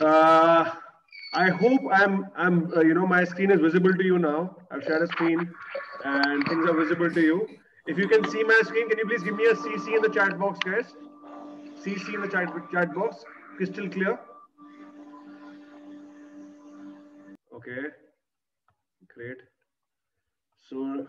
Uh, I hope my screen is visible to you now. I've shared a screen and things are visible to you. If you can see my screen, can you please give me a CC in the chat box, guys? CC in the chat box. Crystal clear. Okay, great. So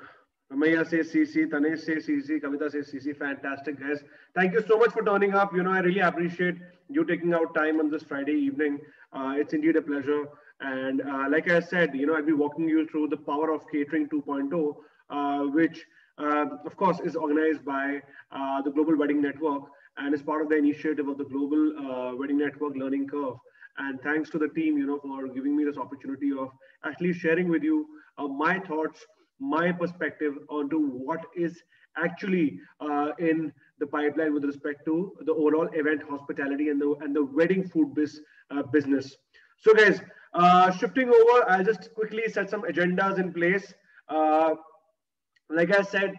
Ramaya says CC, Tanesh says CC, Kavita says CC. Fantastic, guys. Thank you so much for turning up. I really appreciate you taking out time on this Friday evening. It's indeed a pleasure. And like I said, I'll be walking you through the power of catering 2.0, which, of course, is organized by the Global Wedding Network and is part of the initiative of the Global Wedding Network Learning Curve. And thanks to the team, for giving me this opportunity of actually sharing with you my thoughts, my perspective onto what is actually in the pipeline with respect to the overall event hospitality and the wedding food business. So, guys, shifting over, I'll just quickly set some agendas in place. Like I said,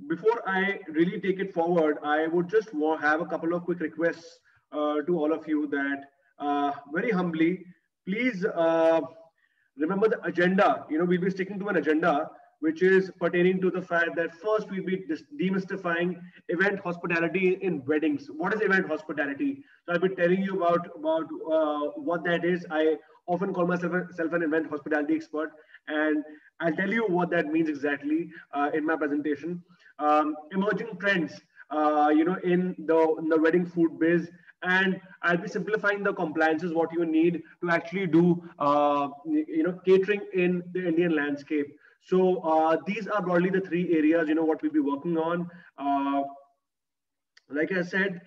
before I really take it forward, I would just have a couple of quick requests to all of you that very humbly, please remember the agenda. We'll be sticking to an agenda which is pertaining to the fact that first we'll be demystifying event hospitality in weddings. What is event hospitality? So I'll be telling you about what that is. I often call myself an event hospitality expert, and I'll tell you what that means exactly in my presentation. Emerging trends, in the wedding food biz, and I'll be simplifying the compliances, what you need to actually do, catering in the Indian landscape. So these are broadly the three areas, what we'll be working on. Like I said,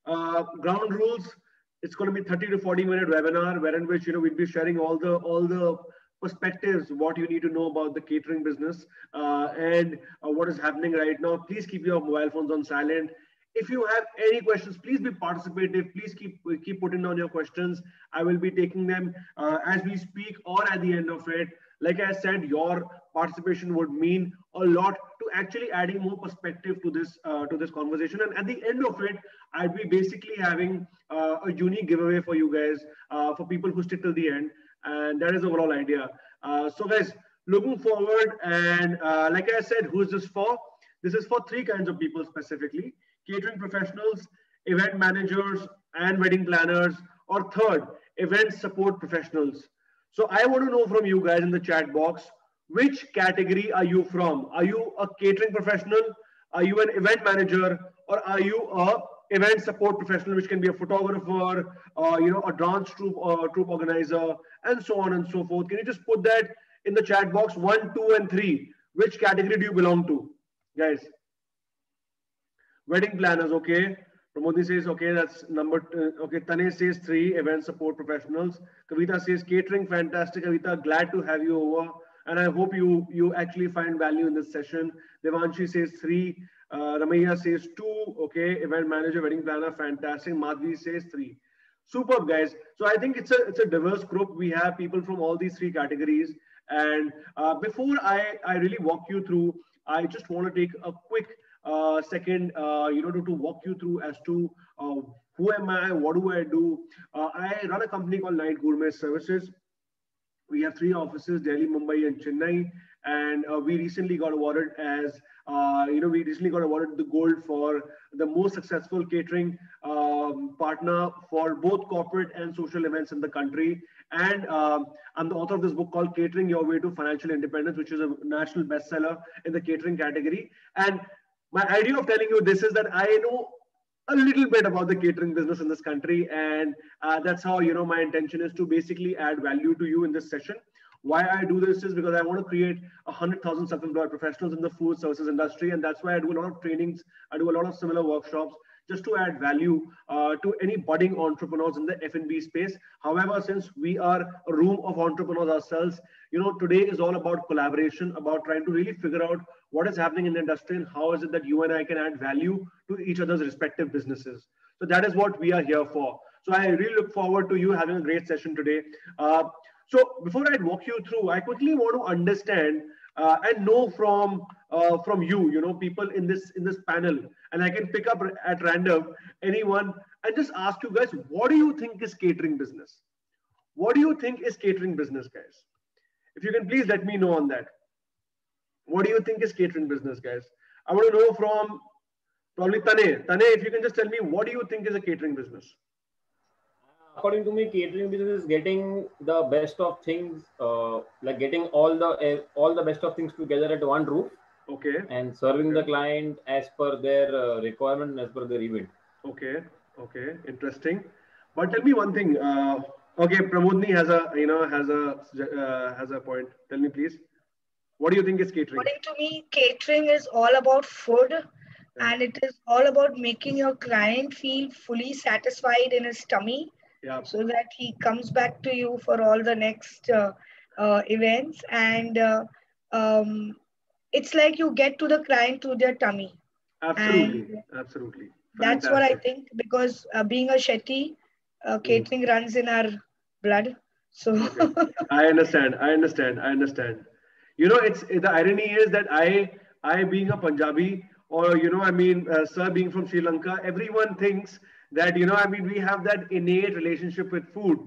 ground rules. It's going to be 30 to 40-minute webinar, wherein which we'll be sharing all the perspectives, what you need to know about the catering business and what is happening right now. Please keep your mobile phones on silent. If you have any questions, please be participative. Please keep putting down your questions. I will be taking them as we speak or at the end of it. Like I said, your participation would mean a lot to actually adding more perspective to this conversation. And at the end of it, I'd be basically having a unique giveaway for you guys, for people who stick till the end. And that is the overall idea. So guys, looking forward, and like I said, who is this for? This is for three kinds of people specifically: catering professionals, event managers, and wedding planners, or third, event support professionals. So I want to know from you guys in the chat box, which category are you from? Are you a catering professional? Are you an event manager? Or are you a event support professional, which can be a photographer, a dance troupe organizer, and so on and so forth? Can you just put that in the chat box, 1, 2, and 3? Which category do you belong to, guys? Wedding planners, okay. Pramodi says, okay, that's number, okay. Tanesh says 3, event support professionals. Kavita says, catering, fantastic. Kavita, glad to have you over. And I hope you actually find value in this session. Devanshi says 3. Ramaya says 2. Okay, event manager, wedding planner, fantastic. Madhvi says 3. Superb, guys. So I think it's a diverse group. We have people from all these 3 categories. And before I really walk you through, I just want to take a quick second, to walk you through as to who am I, what do I do. I run a company called Night Gourmet Services. We have 3 offices: Delhi, Mumbai, and Chennai. And we recently got awarded the gold for the most successful catering partner for both corporate and social events in the country. And I'm the author of this book called Catering Your Way to Financial Independence, which is a national bestseller in the catering category. And my idea of telling you this is that I know a little bit about the catering business in this country, and that's how my intention is to basically add value to you in this session. Why I do this is because I want to create 100,000 self-employed professionals in the food services industry, and that's why I do a lot of trainings. I do a lot of similar workshops just to add value to any budding entrepreneurs in the F&B space. However, since we are a room of entrepreneurs ourselves, today is all about collaboration, about trying to really figure out what is happening in the industry and how is it that you and I can add value to each other's respective businesses. So that is what we are here for. So I really look forward to you having a great session today. So before I walk you through, I quickly want to understand and know from you, people in this panel, and I can pick up at random anyone and just ask you guys, what do you think is catering business? what do you think is catering business, guys? If you can please let me know on that. What do you think is catering business, guys? I want to know from probably Tane. Tane, if you can just tell me, what do you think is a catering business? According to me, catering business is getting the best of things, like getting all the best of things together at one roof, Okay. and serving Okay. the client as per their requirement, as per their event. Okay. Okay. Interesting. But tell me one thing. Okay, Pramodni has a has a point. Tell me, please. What do you think is catering? According to me, catering is all about food, Yeah. and it is all about making your client feel fully satisfied in his tummy Yeah. so that he comes back to you for all the next events. And it's like you get to the client through their tummy. And Absolutely. Absolutely. that's what I Fantastic. think, because being a Shetty, Hmm. catering runs in our blood. So, Okay. I understand. I understand. I understand. You know, it's the irony is that I being a Punjabi, or I mean, sir being from Sri Lanka, everyone thinks that I mean, we have that innate relationship with food.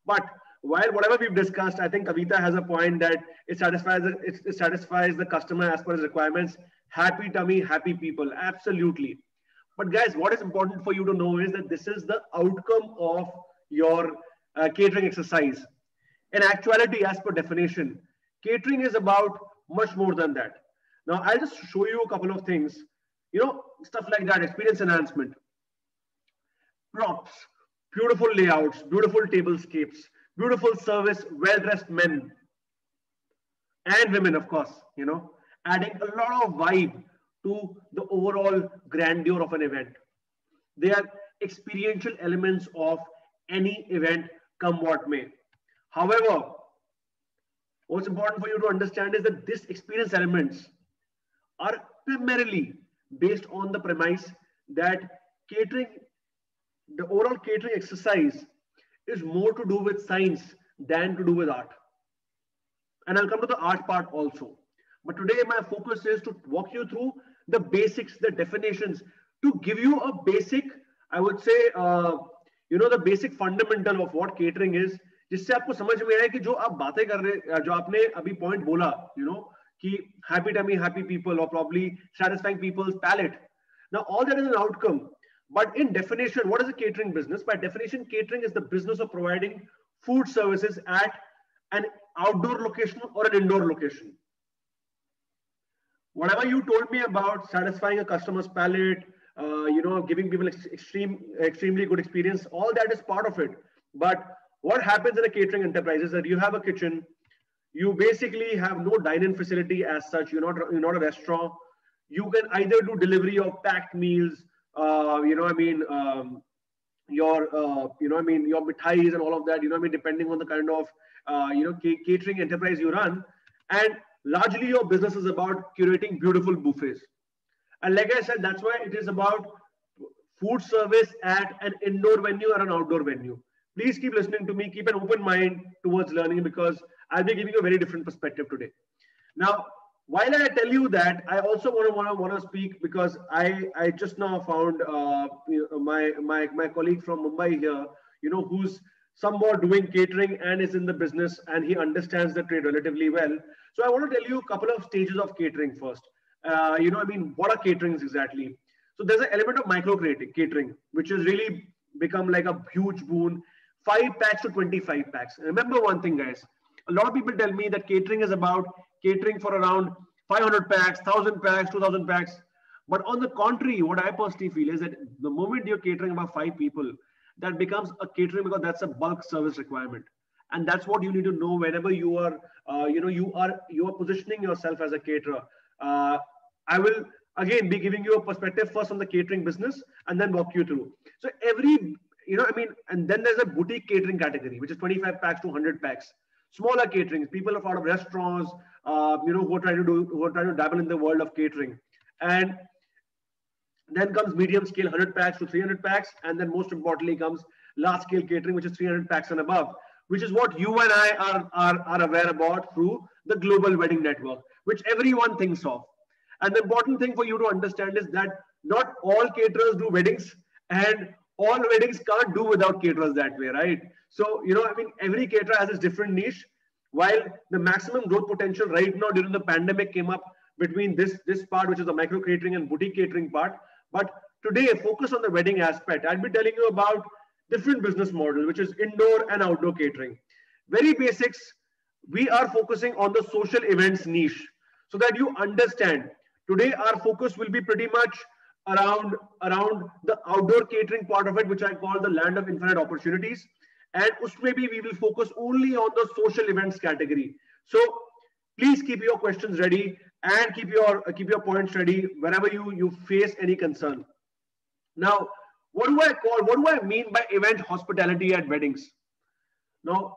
But while whatever we've discussed, I think Kavita has a point that it satisfies the customer as per his requirements. Happy tummy, happy people. Absolutely. But guys, what is important for you to know is that this is the outcome of your catering exercise. In actuality, as per definition, catering is about much more than that. Now, I'll just show you a couple of things. Stuff like that, experience enhancement, props, beautiful layouts, beautiful tablescapes, beautiful service, well-dressed men and women, of course, adding a lot of vibe to the overall grandeur of an event. They are experiential elements of any event, come what may. However, what's important for you to understand is that these experience elements are primarily based on the premise that catering, the overall catering exercise, is more to do with science than to do with art. And I'll come to the art part also. But today my focus is to walk you through the basics, the definitions, to give you a basic, I would say, the basic fundamental of what catering is, जिससे आपको समझ में आए कि जो आप बातें कर रहे, जो आपने अभी point बोला, कि happy tummy, happy people, or probably satisfying people's palate. Now all that is an outcome. But in definition, what is a catering business? By definition, catering is the business of providing food services at an outdoor location or an indoor location. Whatever you told me about satisfying a customer's palate, giving people extremely good experience, all that is part of it. But what happens in a catering enterprise is that you have a kitchen, you basically have no dine-in facility as such. You're not a restaurant. You can either do delivery of packed meals, your mithais and all of that, depending on the kind of, catering enterprise you run. And largely your business is about curating beautiful buffets. And like I said, that's why it is about food service at an indoor venue or an outdoor venue. Please keep listening to me, keep an open mind towards learning, because I'll be giving you a very different perspective today. Now, while I tell you that, I also want to speak, because I just now found my colleague from Mumbai here, who's somewhat doing catering and is in the business, and he understands the trade relatively well. So I want to tell you a couple of stages of catering first. What are caterings exactly? So there's an element of micro catering, which has really become like a huge boon. 5 packs to 25 packs. Remember one thing, guys. A lot of people tell me that catering is about catering for around 500 packs, 1,000 packs, 2,000 packs. But on the contrary, what I personally feel is that the moment you're catering about 5 people, that becomes a catering, because that's a bulk service requirement. And that's what you need to know whenever you are, you are positioning yourself as a caterer. I will again be giving you a perspective first on the catering business and then walk you through. So and then there's a boutique catering category, which is 25 packs to 100 packs. Smaller caterings, people are out of restaurants, who are trying to dabble in the world of catering. And then comes medium scale, 100 packs to 300 packs. And then most importantly comes large scale catering, which is 300 packs and above, which is what you and I are aware about through the global wedding network, which everyone thinks of. And the important thing for you to understand is that not all caterers do weddings, and all weddings can't do without caterers that way, right? So, you know, I mean, every caterer has its different niche. While the maximum growth potential right now during the pandemic came up between this part, which is the micro catering and boutique catering part. But today, focus on the wedding aspect. I'll be telling you about different business model, which is indoor and outdoor catering. Very basics. We are focusing on the social events niche so that you understand. Today, our focus will be pretty much around the outdoor catering part of it, which I call the land of infinite opportunities. And usme bhi we will focus only on the social events category. So please keep your questions ready and keep your points ready whenever you face any concern. Now, what do I mean by event hospitality at weddings? Now,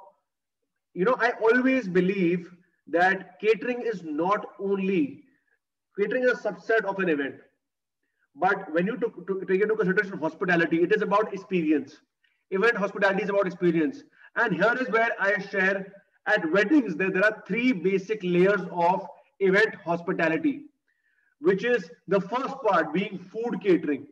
you know, I always believe that catering is not only catering is a subset of an event, but when you take into consideration hospitality, it is about experience. Event hospitality is about experience. And here is where I share at weddings, there are three basic layers of event hospitality, which is the first part being food catering,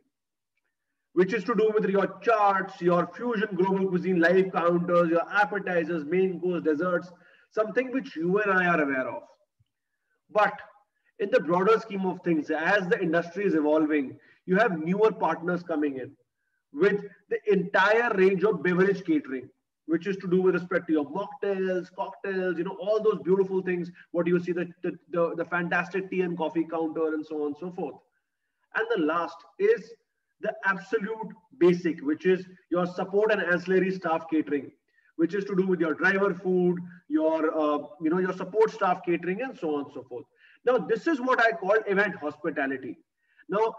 which is to do with your charts, your fusion global cuisine live counters, your appetizers, main course, desserts, something which you and I are aware of. But in the broader scheme of things, as the industry is evolving, you have newer partners coming in with the entire range of beverage catering, which is to do with respect to your mocktails, cocktails, you know, all those beautiful things, what you see, the fantastic tea and coffee counter and so on and so forth. And the last is the absolute basic, which is your support and ancillary staff catering, which is to do with your driver food, your your support staff catering, and so on and so forth. Now, this is what I call event hospitality. Now,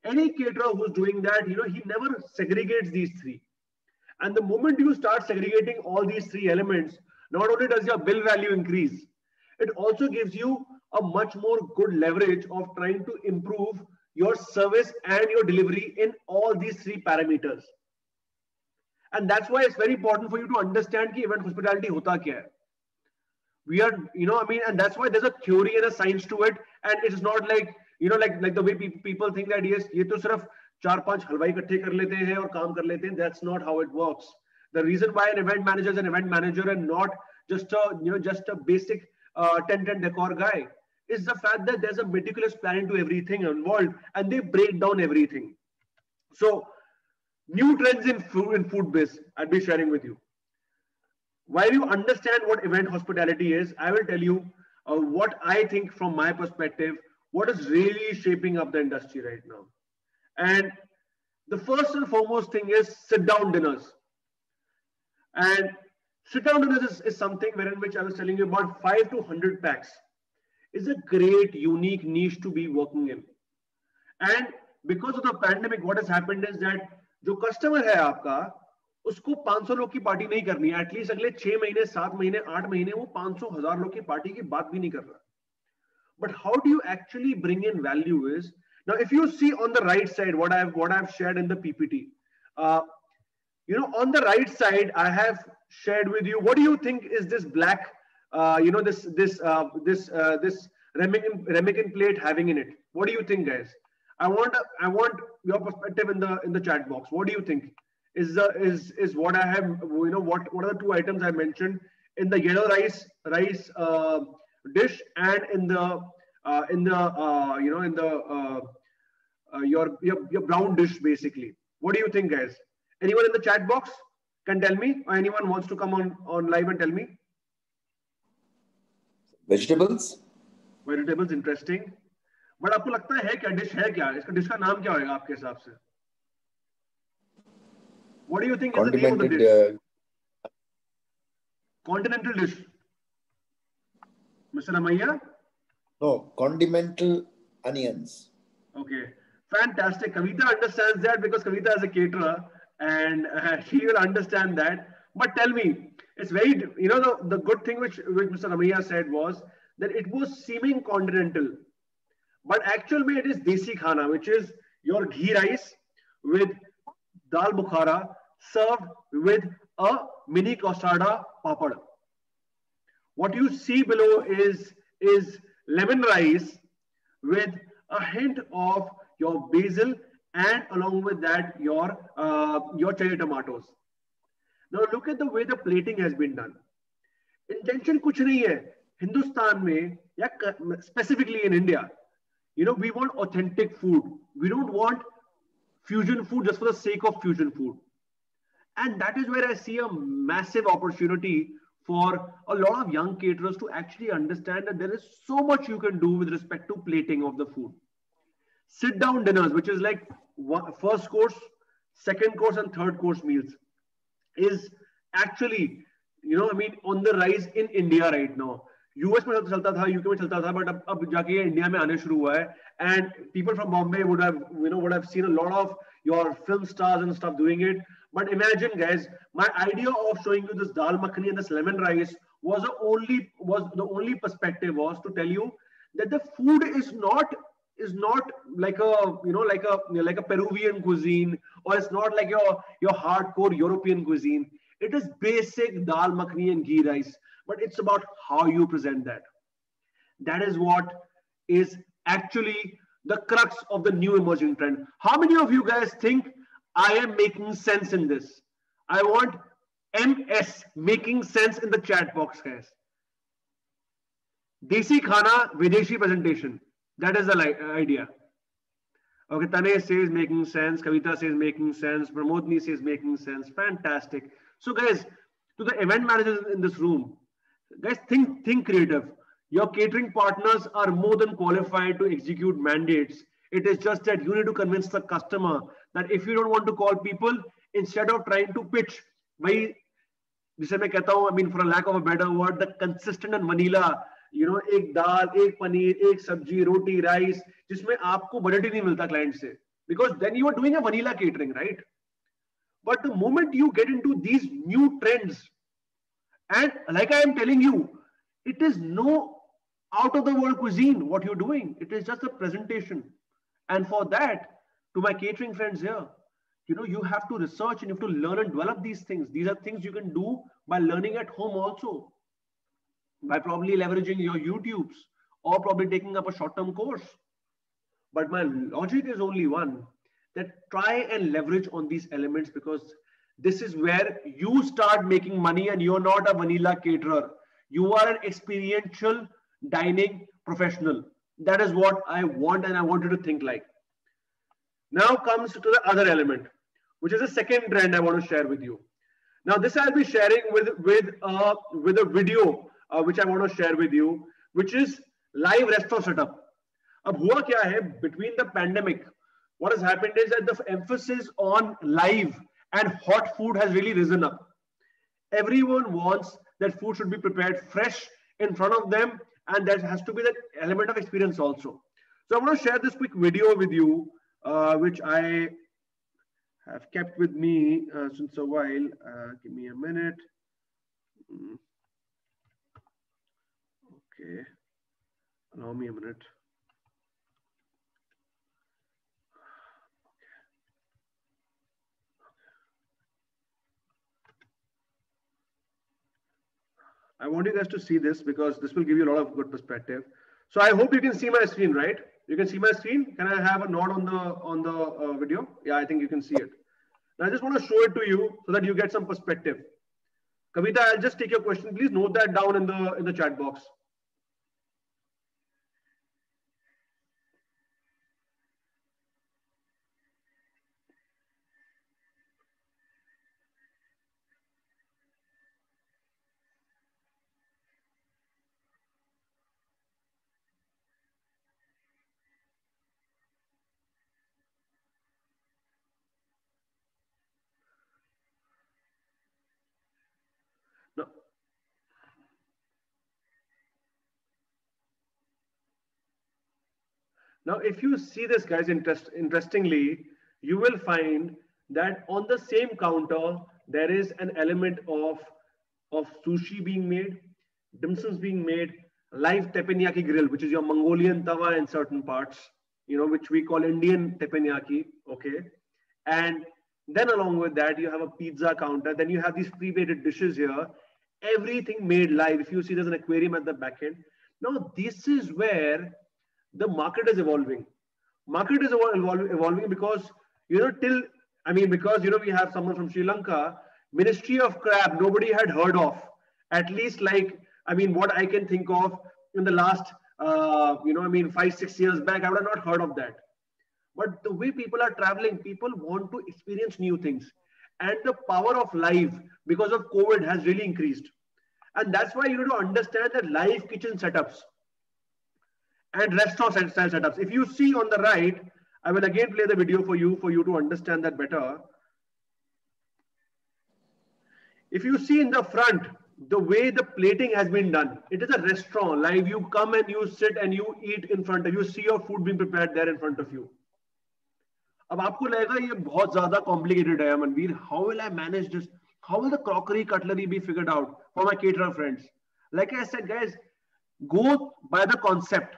any caterer who's doing that, you know, he never segregates these three. And the moment you start segregating all these three elements, not only does your bill value increase, it also gives you a much more good leverage of trying to improve your service and your delivery in all these three parameters. And that's why it's very important for you to understand ki event hospitality hota kya hai. We are, you know, I mean, and that's why there's a theory and a science to it. And it's not like, you know, like the way people think that yes, ye to sirf 4-5 halwai ikkathe kar lete hain aur kaam kar lete hain. That's not how it works. The reason why an event manager is an event manager and not just a basic tent and decor guy is the fact that there's a meticulous planning to everything involved, and they break down everything. So, new trends in food biz, I'll be sharing with you. While you understand what event hospitality is, I will tell you what I think from my perspective, what is really shaping up the industry right now. And the first and foremost thing is sit-down dinners. And sit-down dinners is something wherein which I was telling you about 5 to 100 packs is a great, unique niche to be working in. And because of the pandemic, what has happened is that जो customer है आपका, उसको 500 लोग की party नहीं करनी है. At least अगले 6 महीने, 7 महीने, 8 महीने वो 500,000 लोग की पार्टी की बात भी नहीं कर रहा. But how do you actually bring in value is, now if you see on the right side what I've shared in the PPT, you know, on the right side I have shared with you, what do you think is this black, you know, this ramekin plate having in it? What do you think, guys? I want your perspective in the chat box. What do you think? Is what I have, you know, what are the two items I mentioned in the yellow rice dish and in the your brown dish basically. What do you think, guys? Anyone in the chat box can tell me, or anyone wants to come on live and tell me? Vegetables. Vegetables, interesting. But आपको लगता है क्या dish है क्या? इसका dish का नाम क्या होगा आपके हिसाब से? What do you think is the name of the dish? Continental dish. Mr. Ramaiya? No, condimental onions. Okay, fantastic. Kavita understands that because Kavita is a caterer and she will understand that. But tell me, it's very, you know, the good thing which Mr. Ramaiya said was that it was seeming continental. But actually it is desi khana, which is your ghee rice with dal bukhara served with a mini costada papad. What you see below is lemon rice with a hint of your basil and along with that your cherry tomatoes. Now look at the way the plating has been done. Intention कुछ नहीं है. हिंदुस्तान में या specifically in India, you know, we want authentic food. We don't want fusion food just for the sake of fusion food. And that is where I see a massive opportunity for a lot of young caterers to actually understand that there is so much you can do with respect to plating of the food. Sit down dinners, which is like first course, second course, and third course meals, is actually, you know, I mean, on the rise in India right now. US में चलता था, UK में चलता था, but अब जाके India में आने शुरू हुआ है. And people from Bombay would have seen a lot of your film stars and stuff doing it. But imagine, guys, my idea of showing you this dal makhani and this lemon rice was the only perspective was to tell you that the food is not like a Peruvian cuisine, or it's not like your hardcore European cuisine. It is basic dal makhani and ghee rice, but it's about how you present that. That is what is actually the crux of the new emerging trend. How many of you guys think I am making sense in this? I want MS making sense in the chat box, guys. Desi khana, Videshi presentation. That is the idea. Okay, Tanay says making sense. Kavita says making sense. Pramodni says making sense. Fantastic. So, guys, to the event managers in this room, guys, think creative. Your catering partners are more than qualified to execute mandates. It is just that you need to convince the customer that if you don't want to call people, instead of trying to pitch, I mean, for a lack of a better word, the consistent and vanilla, you know, एक दाल, एक पनीर, एक सब्जी, रोटी, rice, जिसमें आपको budget ही नहीं मिलता client से, because then you are doing a vanilla catering, right? But the moment you get into these new trends, and like I am telling you, it is no out of the world cuisine what you're doing. It is just a presentation. And for that, to my catering friends here, you know, you have to research and you have to learn and develop these things. These are things you can do by learning at home also, by probably leveraging your YouTubes or probably taking up a short-term course. But my logic is only one, that try and leverage on these elements, because this is where you start making money, and you're not a vanilla caterer. You are an experiential dining professional. That is what I want, and I want you to think like. Now comes to the other element, which is the second trend I want to share with you. Now this I'll be sharing with a video which I want to share with you, which is live restaurant setup. Ab hua kya hai, between the pandemic, what has happened is that the emphasis on live and hot food has really risen up. Everyone wants that food should be prepared fresh in front of them, and that has to be the element of experience also. So I'm going to share this quick video with you, which I have kept with me since a while. Give me a minute. Okay, allow me a minute. I want you guys to see this because this will give you a lot of good perspective. So I hope you can see my screen, right? You can see my screen. Can I have a nod on the video? Yeah, I think you can see it. Now I just want to show it to you so that you get some perspective. Kavita, I'll just take your question. Please note that down in the chat box. Now, if you see this, guys, interestingly, you will find that on the same counter, there is an element of sushi being made, dim sums being made, live teppanyaki grill, which is your Mongolian tawa in certain parts, you know, which we call Indian teppanyaki, okay? And then along with that, you have a pizza counter. Then you have these pre-plated dishes here, everything made live. If you see, there's an aquarium at the back end. Now, this is where the market is evolving. Market is evolving because, you know, because, you know, we have someone from Sri Lanka, Ministry of Crab, nobody had heard of. At least, like, I mean, what I can think of in the last, 5, 6 years back, I would have not heard of that. But the way people are traveling, people want to experience new things. And the power of live because of COVID has really increased. And that's why you need to understand that live kitchen setups and restaurant style setups. If you see on the right, I will again play the video for you to understand that better. If you see in the front, the way the plating has been done, it is a restaurant. Live, you come and you sit and you eat in front of you, see your food being prepared there in front of you. अब आपको लगेगा ये बहुत ज़्यादा complicated है Manveer. How will I manage this? How will the crockery cutlery be figured out for my caterer friends? Like I said, guys, go by the concept.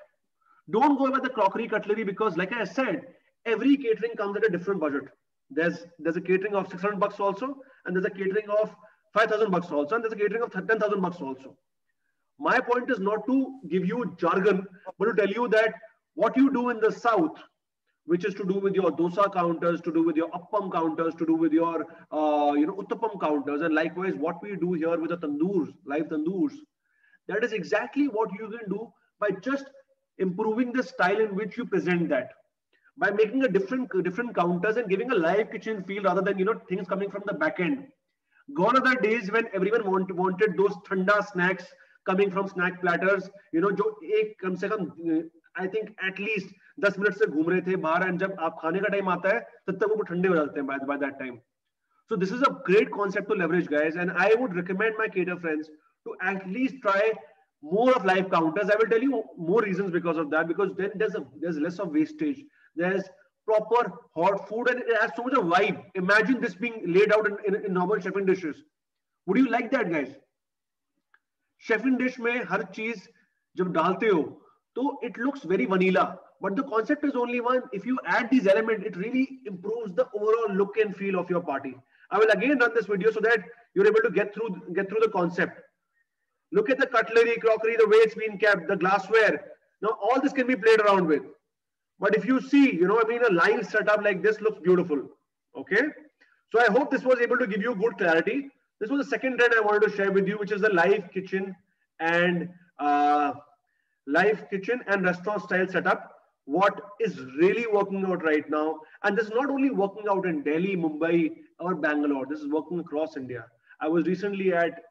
Don't go by the crockery cutlery because, like I said, every catering comes at a different budget. There's a catering of $600 also, and there's a catering of $5,000 also, and there's a catering of $10,000 also. My point is not to give you jargon, but to tell you that what you do in the south, which is to do with your dosa counters, to do with your appam counters, to do with your uttapam counters, and likewise what we do here with the tandoors, live tandoors, that is exactly what you can do by just improving the style in which you present that, by making a different counters and giving a live kitchen feel rather than things coming from the back end. Gone are the days when everyone wanted those thanda snacks coming from snack platters, जो एक कम से कम I think at least 10 minute से घूम रहे थे बाहर, and जब आप खाने का टाइम आता है तब तक वो ठंडे हो जाते हैं by that time. So this is a great concept to leverage, guys, and I would recommend my cater friends to at least try more of live counters. I will tell you more reasons because of that, because then there's less of wastage. There's proper hot food and it has so much of vibe. Imagine this being laid out in normal chef in dishes. Would you like that, guys? Chef in dish में हर चीज जब डालते हो तो it looks very vanilla, but the concept is only one. If you add these elements, it really improves the overall look and feel of your party. I will again run this video so that you're able to get through the concept. Look at the cutlery, crockery, the way it's been kept, the glassware. Now all this can be played around with. But if you see, a live setup like this looks beautiful. Okay. So I hope this was able to give you good clarity. This was the second trend I wanted to share with you, which is the live kitchen and restaurant style setup. What is really working out right now, and this is not only working out in Delhi, Mumbai, or Bangalore. This is working across India. I was recently at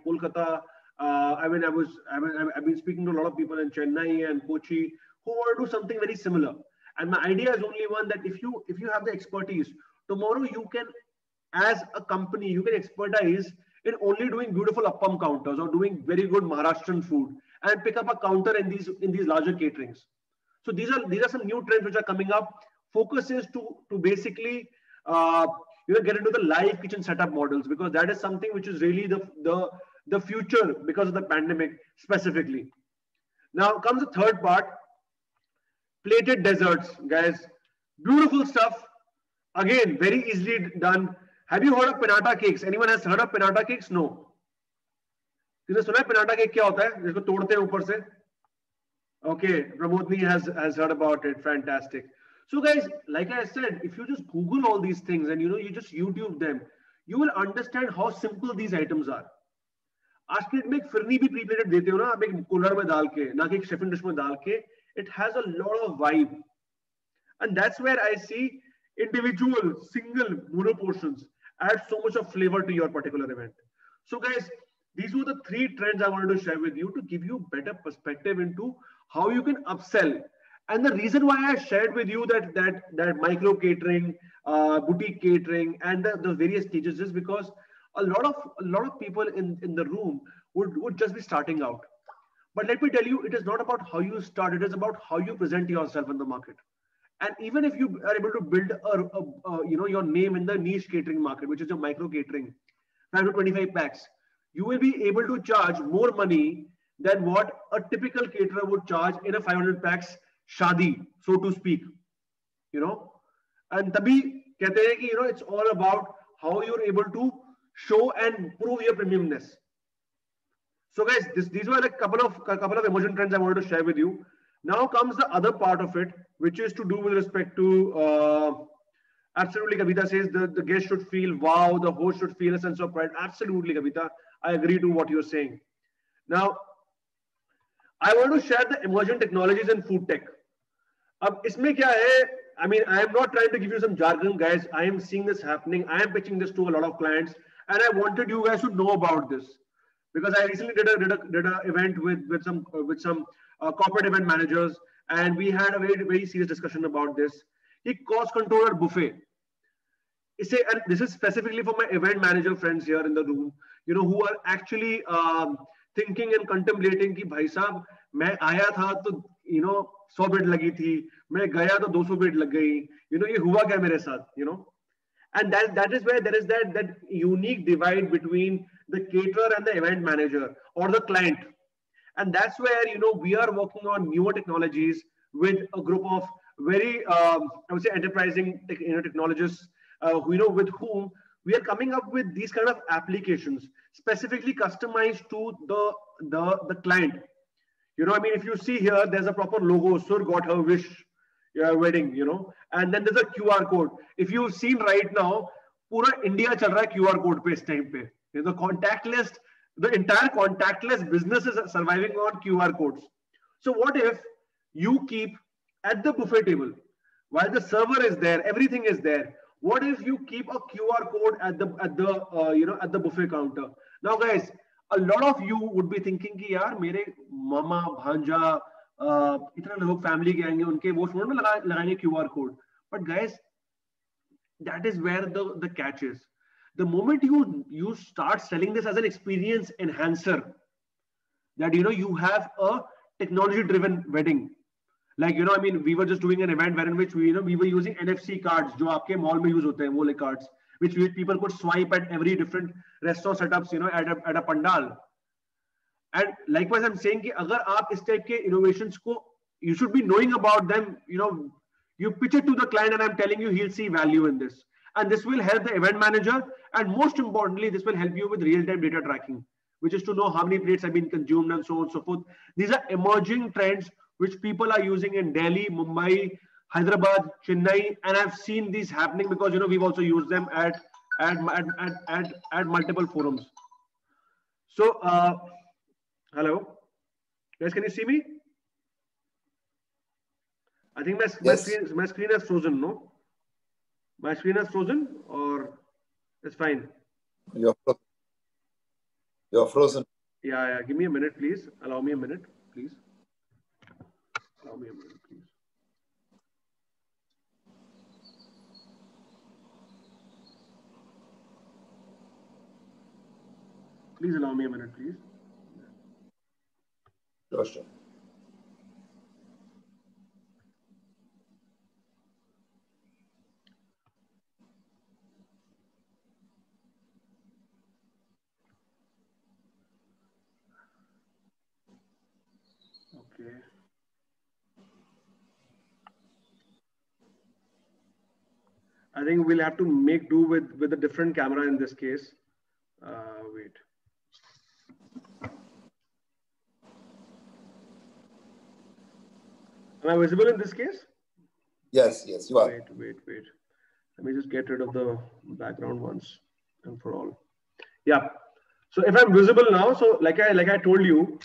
Kolkata. I've been speaking to a lot of people in Chennai and Kochi who want to do something very similar. And my idea is only one, that if you have the expertise, tomorrow you can, as a company, you can expertise in only doing beautiful appam counters or doing very good Maharashtrian food and pick up a counter in these larger caterings. So these are some new trends which are coming up. Focus is to basically get into the live kitchen setup models, because that is something which is really the future because of the pandemic specifically. Now comes the third part, plated desserts, guys. Beautiful stuff. Again, very easily done. Have you heard of pinata cakes? Anyone has heard of pinata cakes? No. किसने सुना है pinata cake क्या होता है? जिसको तोड़ते हैं ऊपर से. Okay, Pramodni has heard about it. Fantastic. So guys, like I said, if you just Google all these things and you just YouTube them, you will understand how simple these items are. आज के date में एक फिरनी भी pre-plated देते हो ना आप, एक कुल्हड़ में डाल के, ना कि एक शेफ इन डिश में डाल के. It has a lot of vibe, and that's where I see individual single mono portions add so much of flavor to your particular event. So guys, these were the 3 trends I wanted to share with you to give you better perspective into how you can upsell. And the reason why I shared with you that micro catering, boutique catering, and the various stages is because a lot of people in the room would just be starting out. But let me tell you, it is not about how you start. It is about how you present yourself in the market. And even if you are able to build your name in the niche catering market, which is your micro catering, 5 to 25 packs, you will be able to charge more money than what a typical caterer would charge in a 500 packs shadi, so to speak. And tabhi kehte hain ki, it's all about how you're able to show and prove your premiumness. So guys, these were like a couple of emerging trends I wanted to share with you. Now comes the other part of it, which is to do with respect to Absolutely, Kavita says the guest should feel wow, the host should feel a sense of pride. Absolutely, Kavita. I agree to what you're saying. Now, I want to share the emerging technologies in food tech. अब इसमें क्या है? I mean, I am not trying to give you some jargon, guys. I am seeing this happening. I am pitching this to a lot of clients, and I wanted you guys to know about this because I recently did a event with some corporate event managers, and we had a very serious discussion about this. The cost controller buffet. And this is specifically for my event manager friends here in the room, you know, who are actually thinking and contemplating कि भाई साहब मैं आया था तो you know 100 bed लगी थी, मैं गया तो 200 बेड लग गई, you know, ये हुआ क्या मेरे साथ, you know. And that is where there is that unique divide between the caterer and the event manager or the client. And that's where, you know, we are working on newer technologies with a group of very, I would say, enterprising technologists, you know, with whom we are coming up with these kind of applications specifically customized to the client. You know, I mean, if you see here, there's a proper logo, Sur got her wish wedding, you know, and then there's a QR code. If you've seen right now, pura India chal raha hai QR code pe is time pe. You know, the entire contactless business is surviving on QR codes. So what if you keep at the buffet table, while the server is there, everything is there. What if you keep a QR code at the buffet counter? Now, guys, a lot of you would be thinking कि यार मेरे मामा भांजा इतने लोग family के आएंगे उनके वो फोन में लगाएंगे QR code. But guys, that is where the catch is. The moment you start selling this as an experience enhancer, that you know you have a technology driven wedding. Like, you know, I mean, we were just doing an event wherein which we were using NFC cards, जो आपके mall में use होते हैं, वो cards, which people could swipe at every different restaurant setups, you know, at a pandal. And likewise, I'm saying कि अगर आप इस type के innovations को, you should be knowing about them. You know, you pitch it to the client, and I'm telling you, he'll see value in this. And this will help the event manager, and most importantly, this will help you with real-time data tracking, which is to know how many plates have been consumed and so on and so forth. These are emerging trends which people are using in Delhi, Mumbai, Hyderabad, Chennai, and I've seen these happening because, you know, we've also used them at multiple forums. So, hello, guys, can you see me? I think my screen has frozen. No, my screen has frozen, or it's fine. You're frozen. Yeah. Give me a minute, please. Allow me a minute, please. Allow me a minute, please. Please allow me a minute, please. Sure. Okay. I think we'll have to make do with a different camera in this case. Wait. Am I visible in this case? Yes, you are. Wait. Let me just get rid of the background once and for all. Yeah. So if I'm visible now, so like I told you,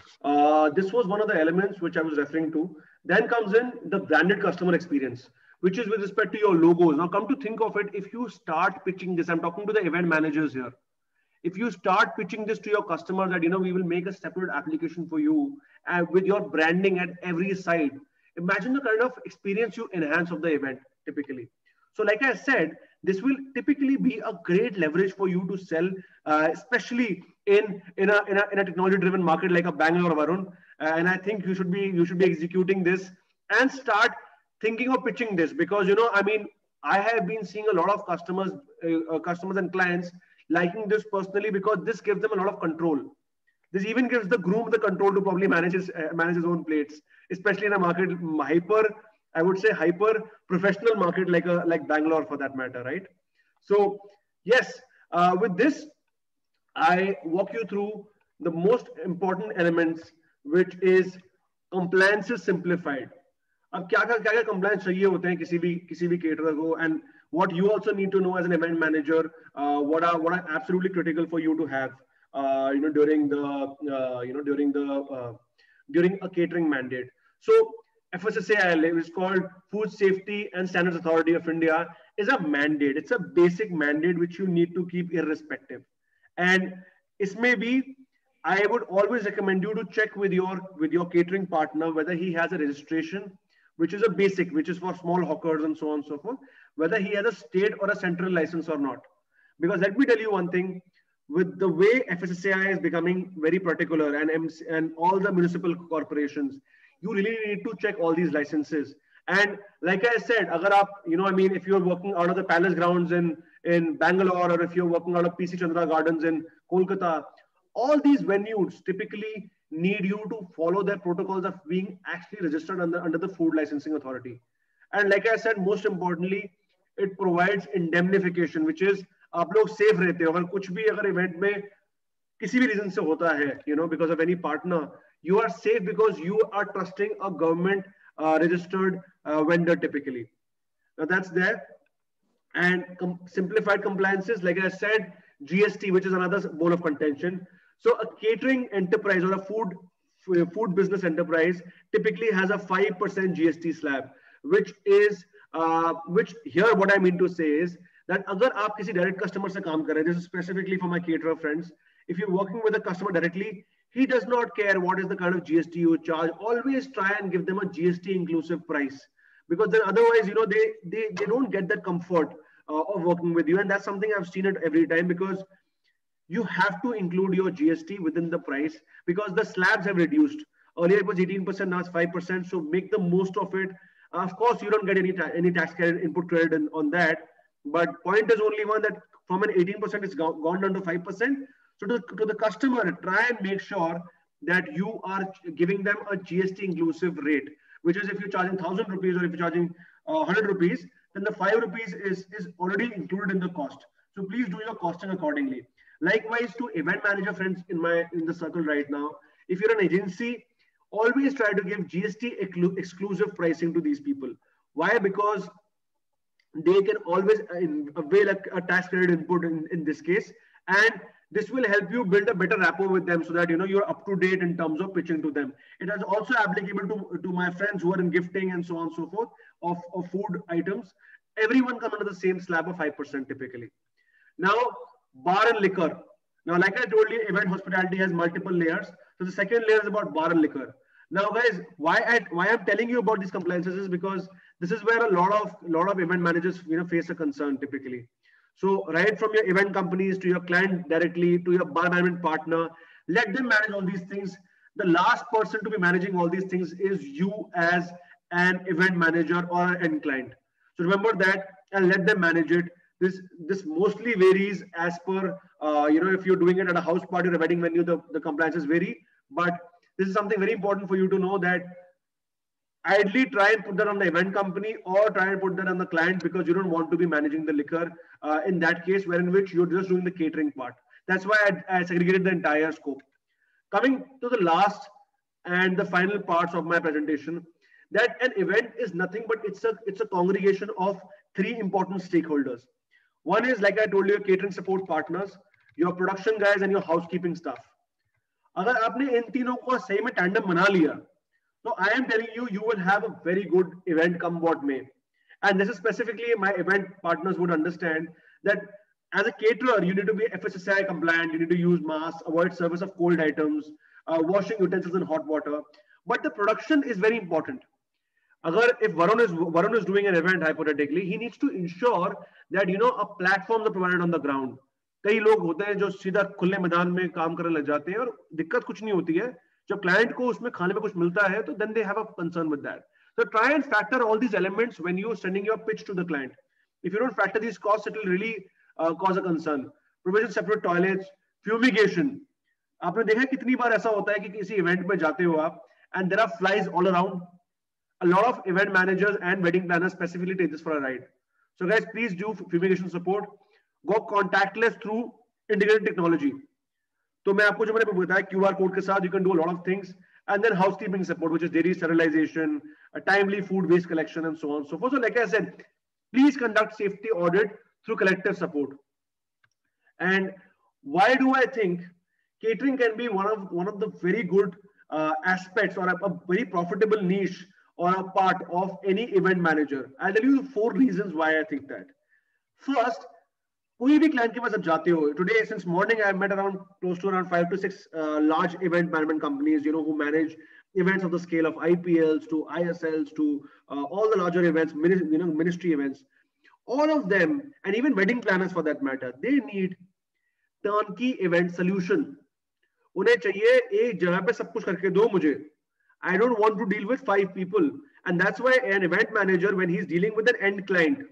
this was one of the elements which I was referring to. Then comes in the branded customer experience, which is with respect to your logos. Now come to think of it, if you start pitching this, I'm talking to the event managers here. If you start pitching this to your customer that, you know, we will make a separate application for you with your branding at every site. Imagine the kind of experience you enhance of the event typically. So like I said, this will typically be a great leverage for you to sell, especially in a technology driven market like a Bangalore, Varun. And I think you should be executing this and start thinking of pitching this, because, you know, I mean, I have been seeing a lot of customers and clients liking this personally because this gives them a lot of control. This even gives the groom the control to probably manage his own plates, especially in a market hyper professional market like Bangalore for that matter, right? So yes, with this, I walk you through the most important elements, which is compliance is simplified. अब क्या compliance चाहिए होते हैं किसी भी caterer को, and what you also need to know as an event manager, what are absolutely critical for you to have, during during a catering mandate. So FSSAI is called Food Safety and Standards Authority of India, is a mandate. It's a basic mandate which you need to keep irrespective. And it may be, I would always recommend you to check with your catering partner whether he has a registration, which is a basic, which is for small hawkers and so on and so forth, whether he has a state or a central license or not. Because let me tell you one thing, with the way FSSAI is becoming very particular, and all the municipal corporations, you really need to check all these licenses. And like I said, agar aap, if you're working out of the Palace grounds in Bangalore, or if you're working out of PC Chandra Gardens in Kolkata, all these venues typically need you to follow their protocols of being actually registered under the Food Licensing Authority. And like I said, most importantly, it provides indemnification, which is आप लोग safe रहते हो. अगर कुछ भी अगर event में किसी भी reason से होता है, because of any partner, you are safe because you are trusting a government registered vendor typically. Now that's there. And simplified compliances, like I said, GST, which is another bone of contention. So a catering enterprise or a food business enterprise typically has a 5% GST slab, which here what I mean to say is that agar aap kisi direct customer se kaam kar rahe, this is specifically for my caterer friends, if you're working with a customer directly, he does not care what is the kind of GST you charge. Always try and give them a GST inclusive price, because then otherwise, they don't get that comfort of working with you. And that's something I've seen it every time, because you have to include your GST within the price, because the slabs have reduced. Earlier it was 18%, now it's 5%. So make the most of it. Of course, you don't get any tax credit, input credit on that. But point is only one, that from an 18%, it's gone down to 5%. So to the customer, try and make sure that you are giving them a GST inclusive rate, which is if you're charging 1,000 rupees or if you're charging 100 rupees, then the 5 rupees is already included in the cost. So please do your costing accordingly. Likewise, to event manager friends in the circle right now, if you're an agency, always try to give GST exclusive pricing to these people. Why? Because they can always avail a tax credit input in this case, and this will help you build a better rapport with them, so that you're up to date in terms of pitching to them. It is also applicable to my friends who are in gifting and so on and so forth of food items. Everyone comes under the same slab of 5% typically. Now, bar and liquor. Now, like I told you, event hospitality has multiple layers. So the second layer is about bar and liquor. Now, guys, why I'm telling you about these compliances is because this is where a lot of event managers face a concern typically. So right from your event companies to your client directly to your bar management partner, let them manage all these things. The last person to be managing all these things is you as an event manager or an end client. So remember that and let them manage it. This mostly varies as per if you're doing it at a house party or a wedding venue, the compliances vary. But this is something very important for you to know, that ideally try and put that on the event company or try and put that on the client, because you don't want to be managing the liquor in that case, wherein which you're just doing the catering part. That's why I segregated the entire scope. Coming to the last and the final parts of my presentation, that an event is nothing but it's a congregation of 3 important stakeholders. One is, like I told you, your catering support partners, your production guys, and your housekeeping staff. अगर आपने इन तीनों को सही में tandem बना लिया, so I am telling you, you will have a very good event come what may. And this is specifically my event partners would understand that as a caterer, you need to be FSSAI compliant, you need to use masks, avoid service of cold items, washing utensils in hot water. But the production is very important. If Varun is doing an event, hypothetically, he needs to ensure that a platforms are provided on the ground. कई लोग होते हैं जो सीधा खुले मैदान में काम करने लग जाते हैं और दिक्कत कुछ नहीं होती है. जब क्लाइंट को उसमें खाने में कुछ मिलता है, तो then they have a concern with that. So try and factor all these elements when you're sending your pitch to the client. If you don't factor these costs, it will really cause a concern. Provision separate toilets, fumigation. आपने देखा कितनी बार ऐसा होता है कि किसी event में जाते हो आप and there are flies all around. A lot of event managers and wedding planners specifically take this for a ride. So guys, please do fumigation support. Go contactless through integrated technology. तो मैं आपको जो मैंने बताया QR code के साथ you can do a lot of things, and then housekeeping support, which is dairy sterilization, a timely food waste collection, and so on and so forth. So like I said, Please conduct safety audit through collective support. And why do I think catering can be one of the very good aspects or a very profitable niche or a part of any event manager? I'll tell you 4 reasons why I think that. First, कोई भी client के पास आप जाते हो, today since morning I have met around close to around 5 to 6 large event management companies, who manage events of the scale of IPLs to ISLs to all the larger events, ministry events. All of them, and even wedding planners for that matter, they need turnkey event solution. उन्हें चाहिए एक जगह पे सब कुछ करके दो मुझे. I don't want to deal with 5 people, and that's why an event manager, when he's dealing with an end client,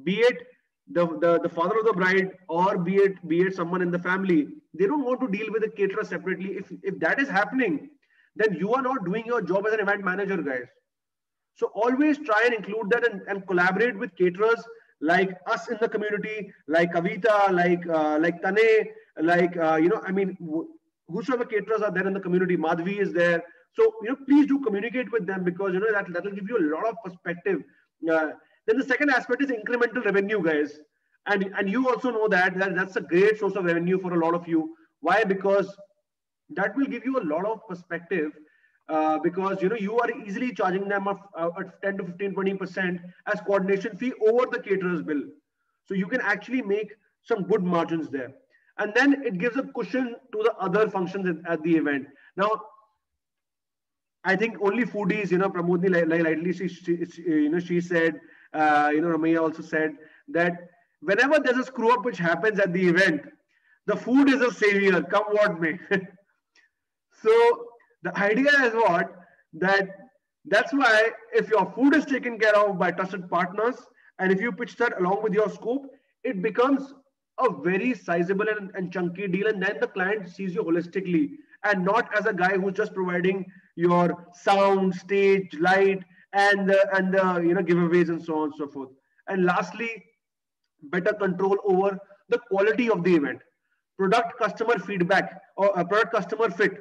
be it the father of the bride or be it someone in the family, they don't want to deal with the caterer separately. If that is happening, then you are not doing your job as an event manager, guys. So always try and include that and collaborate with caterers like us in the community, like Kavita, like Tane, whosoever caterers are there in the community. Madhvi is there. So, please do communicate with them, because, that will give you a lot of perspective. Then the second aspect is incremental revenue, guys. And you also know that's a great source of revenue for a lot of you. Why? Because that will give you a lot of perspective, because, you are easily charging them a 10 to 15, 20% as coordination fee over the caterer's bill. So you can actually make some good margins there. And then it gives a cushion to the other functions at the event. Now, I think only foodies, Pramodni lightly, she said, Ramaiah also said that whenever there's a screw up which happens at the event, the food is a savior, come what may. So the idea is what? That's why if your food is taken care of by trusted partners, and if you pitch that along with your scope, it becomes a very sizable and chunky deal. And then the client sees you holistically and not as a guy who's just providing your sound, stage, light, and giveaways and so on and so forth. And lastly, better control over the quality of the event. Product customer feedback or product customer fit.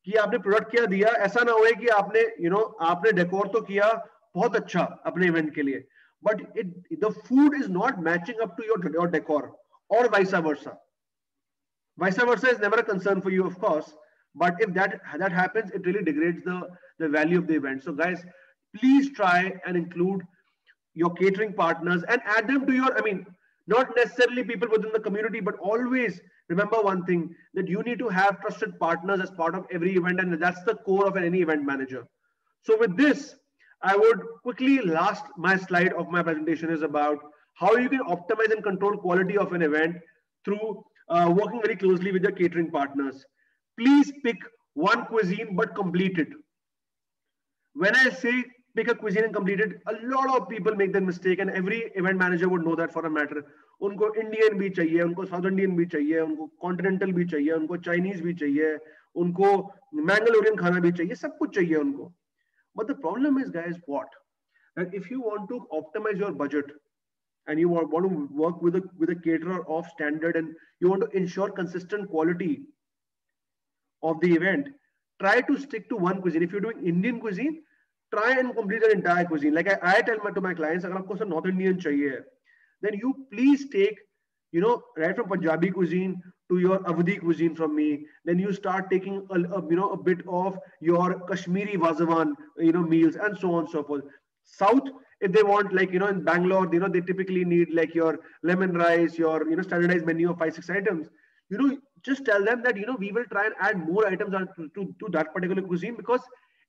कि आपने product क्या दिया, ऐसा ना होए कि आपने decor तो किया बहुत अच्छा अपने इवेंट के लिए, but the food is not matching up to your decor, or vice versa. Vice versa is never a concern for you, of course, but if that happens, it really degrades the value of the event. So guys, please try and include your catering partners and add them to your, not necessarily people within the community, but always remember one thing, that you need to have trusted partners as part of every event, and that's the core of any event manager. So with this, I would quickly, my slide of my presentation is about how you can optimize and control quality of an event through working very closely with your catering partners. Please pick one cuisine, but complete it. When I say pick a cuisine and complete it, a lot of people make that mistake, and every event manager would know that for a matter. उनको Indian भी चाहिए, उनको South Indian भी चाहिए, उनको Continental भी चाहिए, उनको Chinese भी चाहिए, उनको Mangalorean खाना भी चाहिए, सब कुछ चाहिए उनको. But the problem is, guys, what? That if you want to optimize your budget and you want to work with a caterer of standard, and you want to ensure consistent quality of the event, try to stick to one cuisine. If you're doing Indian cuisine, try and complete an entire cuisine. Like I tell to my clients, अगर आपको सिर्फ North Indian चाहिए, then you please take, right from Punjabi cuisine to your Avdi cuisine from me. Then you start taking a bit of your Kashmiri Vazavan, meals, and so on and so forth. South, if they want, like, in Bangalore, they typically need like your lemon rice, your, standardized menu of 5-6 items. Just tell them that, we will try and add more items to that particular cuisine, because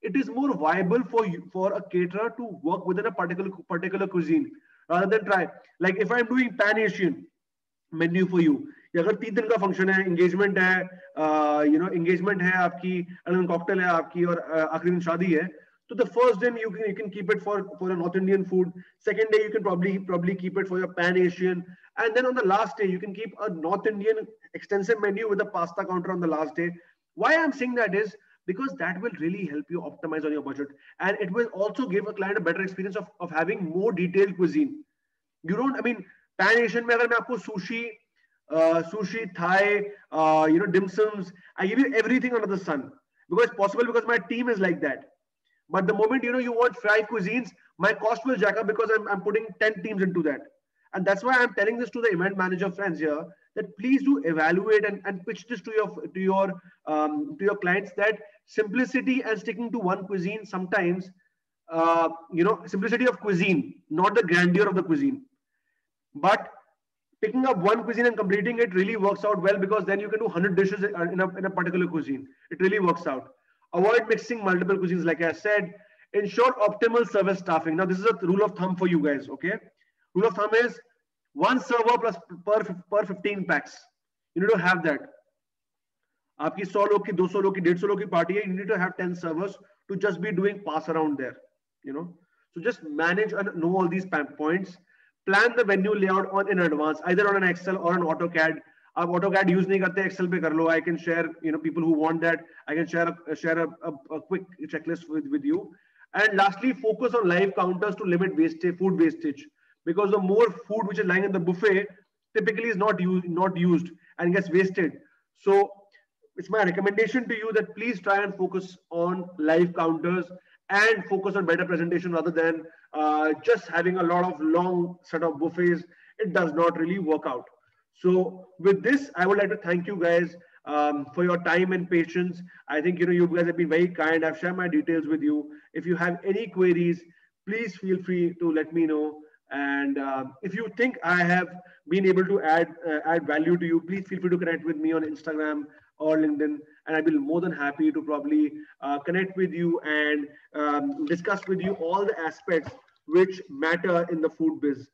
it is more viable for a caterer to work within a particular cuisine rather than try. Like if I'm doing Pan-Asian menu for you, अगर 3 दिन का function है, engagement है, engagement है आपकी, cocktail है आपकी, और आखिरी दिन शादी है, so the first day you can keep it for a North Indian food. Second day you can probably keep it for your Pan-Asian, and then on the last day you can keep a North Indian extensive menu with a pasta counter on the last day. Why I'm saying that is because that will really help you optimize on your budget, and it will also give a client a better experience of having more detailed cuisine. Pan-Asian mein agar main aapko sushi, Thai, dim sums, I give you everything under the sun, because it's possible, because my team is like that. But the moment you want 5 cuisines, my cost will jack up because I'm putting 10 teams into that. And that's why I'm telling this to the event manager friends here, that please do evaluate and pitch this to your clients, that simplicity and sticking to one cuisine sometimes, simplicity of cuisine, not the grandeur of the cuisine. But picking up one cuisine and completing it really works out well, because then you can do 100 dishes in a particular cuisine. It really works out. Avoid mixing multiple cuisines, like I said. Ensure optimal service staffing. Now, this is a rule of thumb for you guys, okay? Rule of thumb is 1 server plus per 15 packs. You need to have that. आपकी 100 लोग की, 200 लोग की, 150 लोग की party है, you need to have 10 servers to just be doing pass around there, So just manage and know all these points. Plan the venue layout in advance, either on an Excel or an AutoCAD. आप AutoCAD use नहीं करते, Excel पे कर लो. I can share, people who want that, I can share a quick checklist with you. And lastly, focus on live counters to limit food wastage, because the more food which is lying in the buffet typically is not used and gets wasted. So it's my recommendation to you that please try and focus on live counters and focus on better presentation rather than just having a lot of long set of buffets. It does not really work out. So with this, I would like to thank you guys for your time and patience. I think you guys have been very kind. I've shared my details with you. If you have any queries, please feel free to let me know. And if you think I have been able to add value to you, please feel free to connect with me on Instagram or LinkedIn, and I'll be more than happy to probably connect with you and discuss with you all the aspects which matter in the food biz.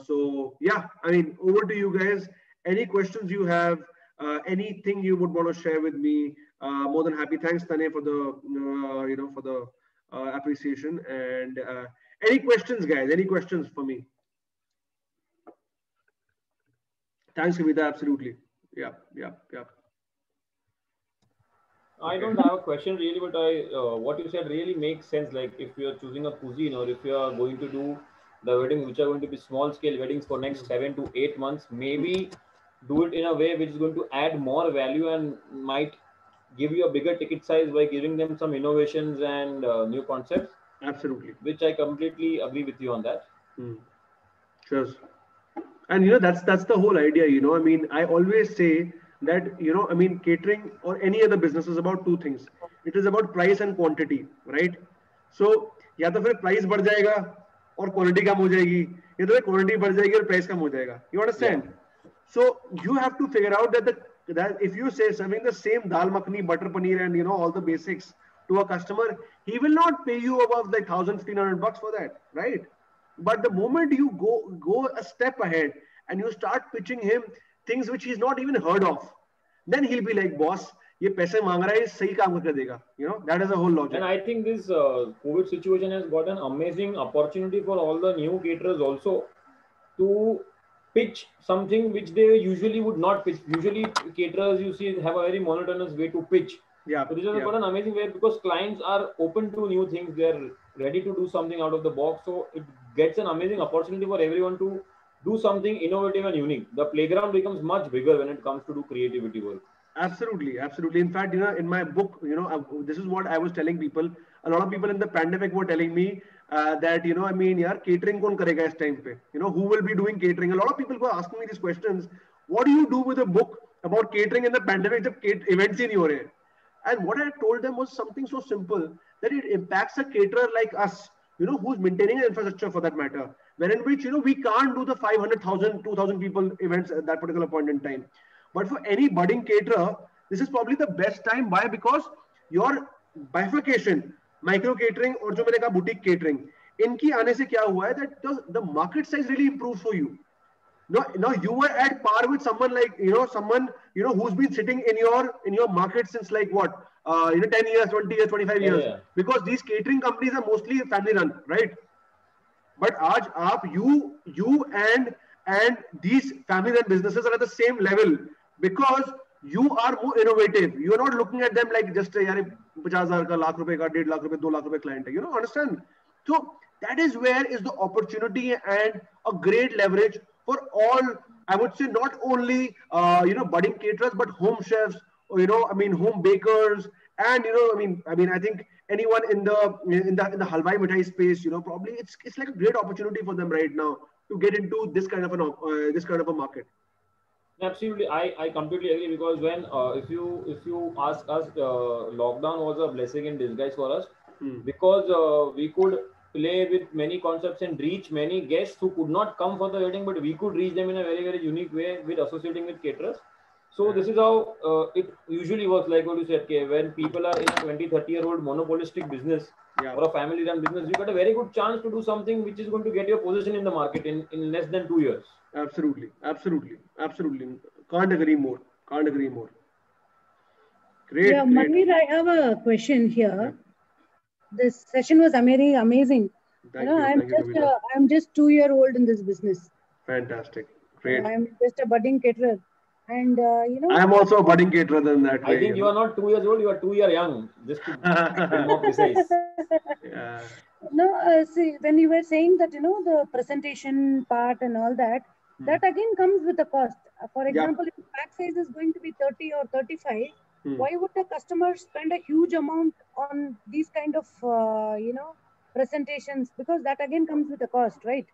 So yeah, I mean, over to you guys. Any questions you have, anything you would want to share with me, more than happy. Thanks, Tane, for the appreciation. And any questions, guys? Any questions for me? Thanks, Kavita. Absolutely. Yeah. I don't have a question really, but what you said really makes sense. Like if you are choosing a cuisine, or if you are going to do the weddings, which are going to be small scale weddings for next 7 to 8 months, maybe do it in a way which is going to add more value and might give you a bigger ticket size by giving them some innovations and new concepts. Absolutely. Which I completely agree with you on that. Sure. And that's the whole idea. I mean, I always say that catering or any other business is about 2 things. It is about price and quantity, right? So या तो फिर price बढ़ जाएगा और quality कम हो जाएगी, या तो फिर quantity बढ़ जाएगी और price कम हो जाएगा. You understand? Yeah. So you have to figure out that if you say serving the same dal makhani, butter paneer, and all the basics to a customer, he will not pay you above like $1,500 for that, right? But the moment you go a step ahead and you start pitching him things which he's not even heard of, then he'll be like, boss, ये पैसे मांग रहा है, सही काम कर देगा. That is the whole logic. And I think this COVID situation has got an amazing opportunity for all the new caterers also to pitch something which they usually would not pitch. Usually caterers, you see, have a very monotonous way to pitch. Yeah. So this has got an amazing way, because clients are open to new things. They're ready to do something out of the box. So it gets an amazing opportunity for everyone to do something innovative and unique. The playground becomes much bigger when it comes to do creativity work. Absolutely. In fact, in my book, this is what I was telling people. A lot of people in the pandemic were telling me that, catering kaun karega is time pe? Who will be doing catering? A lot of people were asking me these questions. What do you do with a book about catering in the pandemic? Events hi nahi ho rahe. And what I told them was something so simple that it impacts a caterer like us, who's maintaining the infrastructure for that matter, wherein which, we can't do the 500,000, 2,000 people events at that particular point in time. But for any budding caterer, this is probably the best time. Why? Because your bifurcation, micro catering or जो मैंने कहा boutique catering, इनकी आने से क्या हुआ है that the market size really improves for you. Now you were at par with someone like, someone, who's been sitting in your market since like what, 10 years, 20 years, 25 years. Yeah. Because these catering companies are mostly family run, right? But aaj you and these family run businesses are at the same level because you are more innovative. You are not looking at them like just yaar 50,000 ka, lakh rupees ka, 1.5 lakh rupees, 2 lakh rupees client hai. Understand? So that is where is the opportunity and a great leverage for all, I would say, not only budding caterers, but home chefs, home bakers, and I think anyone in the halwai mithai space, probably it's like a great opportunity for them right now to get into this kind of a market. Absolutely, I completely agree, because when if you ask us, lockdown was a blessing in disguise for us, because we could play with many concepts and reach many guests who could not come for the wedding, but we could reach them in a very, very unique way with associating with caterers. So this is how it usually works. Like what you said, okay, when people are in a 20-30-year-old monopolistic business or a family run business, you got a very good chance to do something which is going to get your position in the market in less than 2 years. Absolutely. Can't agree more. Great. Yeah, Manveer, I have a question here. Yeah. This session was amazing. Thank you. I'm just 2-year-old in this business. Fantastic. Great. I'm just a budding caterer. And I'm also a budding caterer than that. I think you are not 2 years old, you are 2 years young, just to be more precise. Yeah. No, see, when you were saying that, the presentation part and all that, that again comes with a cost. For example, if the pack size is going to be 30 or 35, why would the customer spend a huge amount on these kind of, presentations? Because that again comes with a cost, right?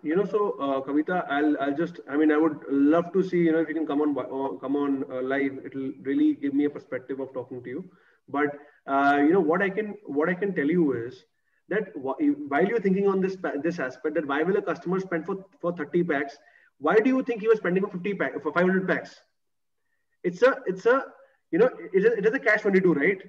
So Kavita, I would love to see, if you can come on live. It'll really give me a perspective of talking to you. But what I can tell you is that while you're thinking on this aspect, that why will a customer spend for 30 packs? Why do you think he was spending for 500 packs? It is a catch-22, right?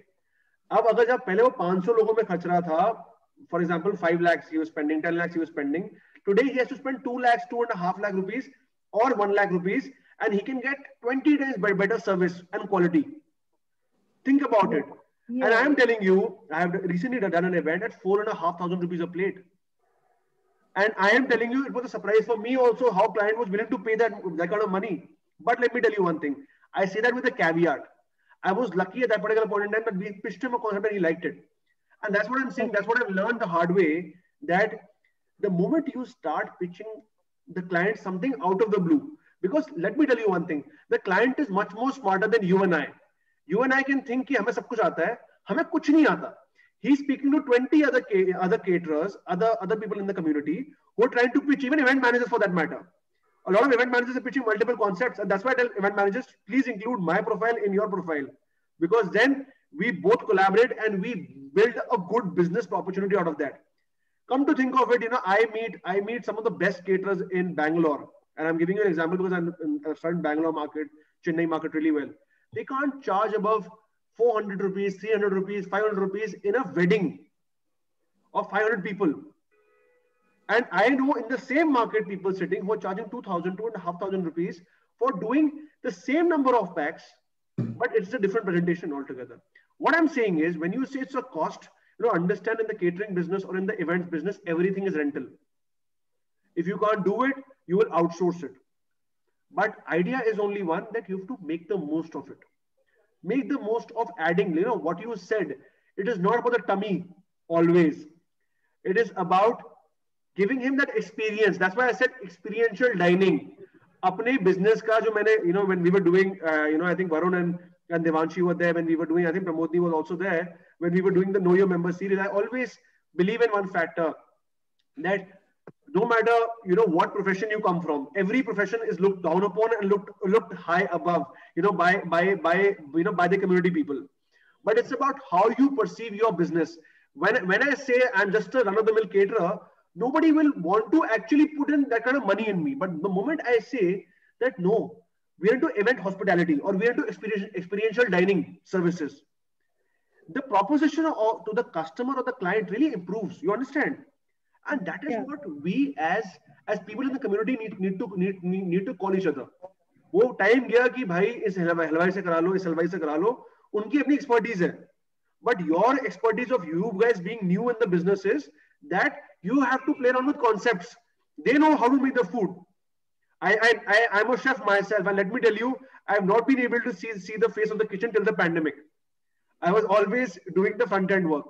अब अगर जब पहले वो 500 लोगों में खर्च रहा था, for example, 5 lakhs he was spending, 10 lakhs he was spending. Today he has to spend 2 lakhs, 2.5 lakh rupees or 1 lakh rupees, and he can get 20 times better service and quality. Think about it. Yeah. And I am telling you, I have recently done an event at 4,500 rupees a plate. And I am telling you, it was a surprise for me also how client was willing to pay that kind of money. But let me tell you one thing. I say that with a caveat. I was lucky at that particular point in time that we pitched him a concept and he liked it. And that's what I'm saying. That's what I've learned the hard way, that the moment you start pitching the client something out of the blue, because let me tell you one thing, the client is much more smarter than you and I. You and I can think कि हमें सब कुछ आता है, हमें कुछ नहीं आता. He's speaking to 20 other caterers, other people in the community who are trying to pitch, even event managers for that matter. A lot of event managers are pitching multiple concepts, and that's why I tell event managers, please include my profile in your profile, because then we both collaborate and we build a good business opportunity out of that. Come to think of it, I meet some of the best caterers in Bangalore, and I'm giving you an example because I've studied Bangalore market, Chennai market really well. They can't charge above 400 rupees, 300 rupees, 500 rupees in a wedding of 500 people. And I know in the same market people sitting who are charging 2,000, 2,500 rupees for doing the same number of packs, but it's a different presentation altogether. What I'm saying is, when you say it's a cost, understand in the catering business or in the events business, everything is rental. If you can't do it, you will outsource it. But idea is only one, that you have to make the most of it. Make the most of adding, what you said. It is not about the tummy always. It is about giving him that experience. That's why I said experiential dining. Apne business ka jo maine, when we were doing, I think Varun and Devanshi were there when we were doing, I think Pramodni was also there when we were doing the Know Your Member series. I always believe in one factor, that no matter what profession you come from, every profession is looked down upon and looked high above, by the community people. But it's about how you perceive your business. When I say I'm just a run-of-the-mill caterer, nobody will want to actually put in that kind of money in me. But the moment I say that no, we are into event hospitality or we are into experiential dining services, the proposition to the customer or the client really improves. You understand? And that is what we as people in the community need to call each other. वो time गया कि भाई इस हलवाई से करा लो, इस हलवाई से करा लो, उनकी अपनी expertise है. But your expertise of you guys being new in the business is that you have to play around with concepts. They know how to make the food. I'm a chef myself, and let me tell you, I have not been able to see the face of the kitchen till the pandemic. I was always doing the front end work,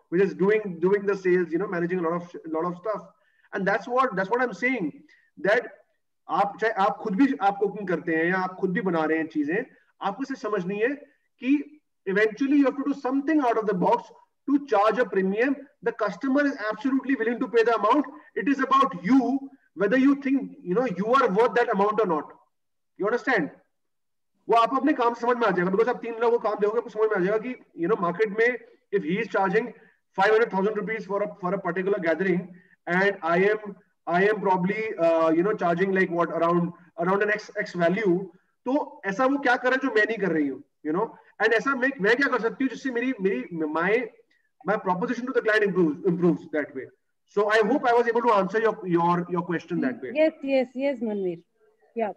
which is doing the sales, managing a lot of stuff. And that's what I'm saying, that चाहे आप खुद भी आप cooking करते हैं या आप खुद भी बना रहे हैं चीजें, आपको सिर्फ समझनी है कि eventually you have to do something out of the box to charge a premium. The customer is absolutely willing to pay the amount. It is about you, whether you think, you know, you are worth that amount or not. You understand? वो आप अपने काम समझ में आ जाएगा, because आप 3 लोगों को काम दोगे, आपको समझ में आ जाएगा कि, you know, market में if he is charging 500,000 rupees for a particular gathering, and I am probably you know, charging like what, around an x value, तो ऐसा वो क्या कर रहा है जो मैं नहीं कर रही हूँ, you know, and ऐसा मैं क्या कर सकती हूँ जिससे मेरी my proposition to the client improves that way. So I hope I was able to answer your question that way. Yes, Manveer. Yeah.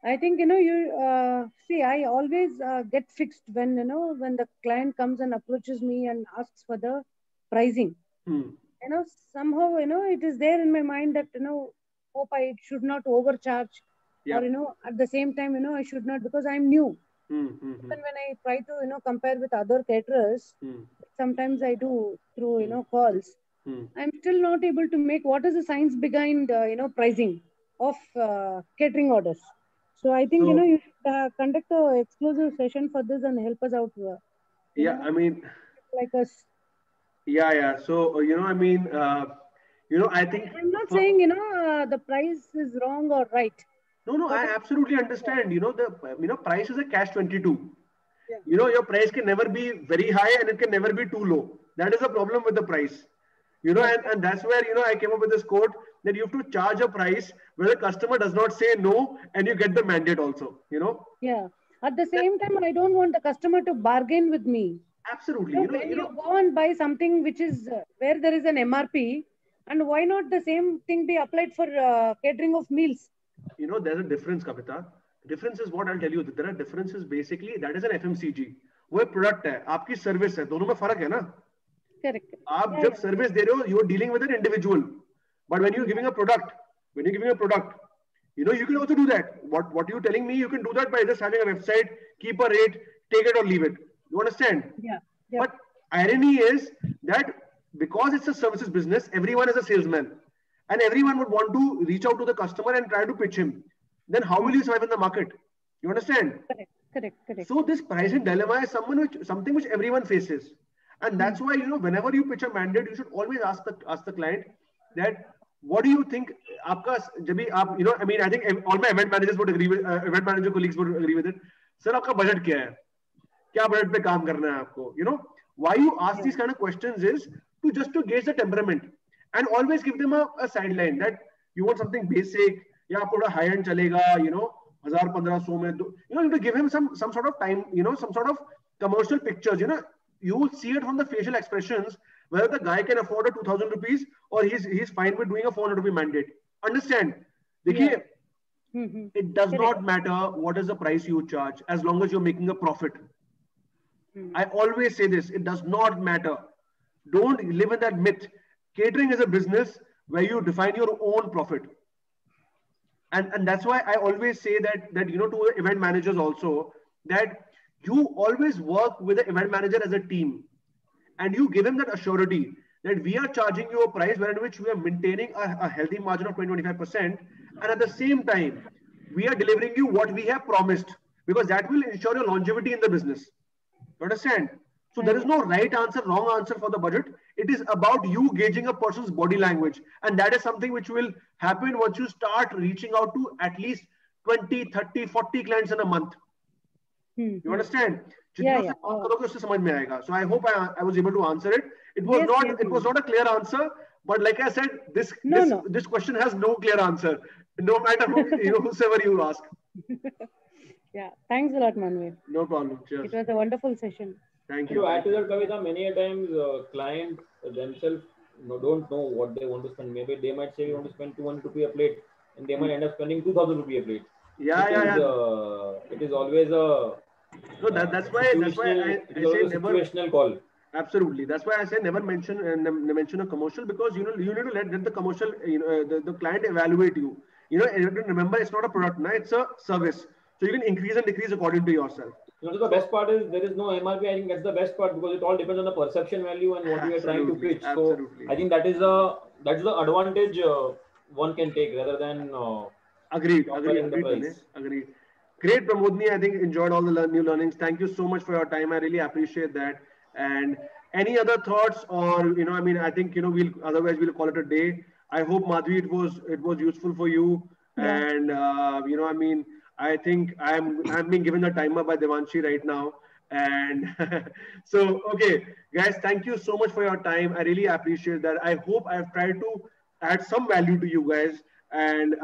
I think, you know, you see, I always get fixed when, you know, when the client comes and approaches me and asks for the pricing. You know, somehow, you know, it is there in my mind that, you know, hope I should not overcharge, or, you know, at the same time, you know, I should not, because I'm new. Even when I try to, you know, compare with other caterers, sometimes I do through, you know, calls, I'm still not able to make what is the science behind, you know, pricing of catering orders. So I think, you know, you should conduct an exclusive session for this and help us out. Yeah, know, I mean, like us. Yeah. So, you know, I mean, you know, I think I'm not saying, you know, the price is wrong or right. No, I absolutely understand. You know, price is a catch-22. You know, your price can never be very high and it can never be too low. That is the problem with the price. You know, and that's where, you know, I came up with this quote that you have to charge a price where the customer does not say no, and you get the mandate also, you know. Yeah. At the same time, I don't want the customer to bargain with me. Absolutely. So when you go and buy something which is where there is an MRP, and why not the same thing be applied for catering of meals? You know, there's a difference, Kavita. Difference is what I'll tell you. There are differences. Basically, that is an FMCG. वो एक product है, आपकी service है, दोनों में फर्क है ना? Correct. आप जब service दे रहे हो, you are dealing with an individual. But when you're giving a product, you know, you can also do that. What you're telling me, you can do that by just having a website, keep a rate, take it or leave it. You understand? Yeah. But irony is that because it's a services business, everyone is a salesman. And everyone would want to reach out to the customer and try to pitch him. Then how will you survive in the market? You understand? Correct. So this pricing dilemma is something which everyone faces. And that's why, you know, whenever you pitch a mandate, you should always ask the client that, what do you think? You know, I mean, I think all my event managers would agree with, event manager colleagues would agree with it. Sir, आपका budget क्या है? क्या budget पे काम करना है आपको? You know, why you ask these kind of questions is to gauge the temperament. And always give them a sideline that you want something basic, या आपको थोड़ा high end चलेगा, you know, 1000-1500 में, you know, you have to give him some sort of time, you know, some sort of commercial pictures, you know, you will see it from the facial expressions whether the guy can afford a 2,000 rupees or he's fine with doing a 400 rupee mandate. Understand? देखिए, it does not matter what is the price you charge as long as you're making a profit. I always say this, it does not matter. Don't live in that myth. Catering is a business where you define your own profit. And that's why I always say that you know, to event managers also, that you always work with the event manager as a team. And you give him that assurity that we are charging you a price wherein which we are maintaining a healthy margin of 20-25%. And at the same time, we are delivering you what we have promised, because that will ensure your longevity in the business. You understand? So there is no right answer, wrong answer for the budget. It is about you gauging a person's body language. And that is something which will happen once you start reaching out to at least 20, 30, 40 clients in a month. You understand? So I hope I was able to answer it. It was not a clear answer, but like I said, this question has no clear answer, no matter whosoever you ask. Yeah, thanks a lot, Manveer. No problem. Cheers. It was a wonderful session. Thank you. To add to that, Kavita, many a times clients themselves don't know what they want to spend. Maybe they might say we want to spend 200 rupees a plate, and they might end up spending 2,000 rupees a plate. It is always a that's why I say never situational call. Absolutely. That's why I say never mention a commercial, because you need to let the commercial, the client evaluate you. Remember, it's not a product, it's a service. So you can increase and decrease according to yourself. The best part is there is no MRP. I think that's the best part, because it all depends on the perception value and what we are trying to pitch. Absolutely. So I think that's the advantage one can take rather than agreed. Great, Pramodni. I think enjoyed all the new learnings. Thank you so much for your time. I really appreciate that. And any other thoughts, or I mean, I think we'll call it a day. I hope, Madhvi, it was useful for you. Yeah. And I mean, I think I'm being given a timer by Devanshi right now. And so, okay, guys, thank you so much for your time. I really appreciate that. I hope I've tried to add some value to you guys, and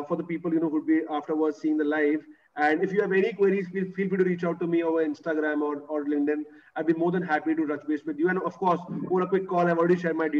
for the people who'd be afterwards seeing the live. And if you have any queries, feel free to reach out to me over Instagram or LinkedIn. I'd be more than happy to touch base with you. And of course, over a quick call, I've already shared my details.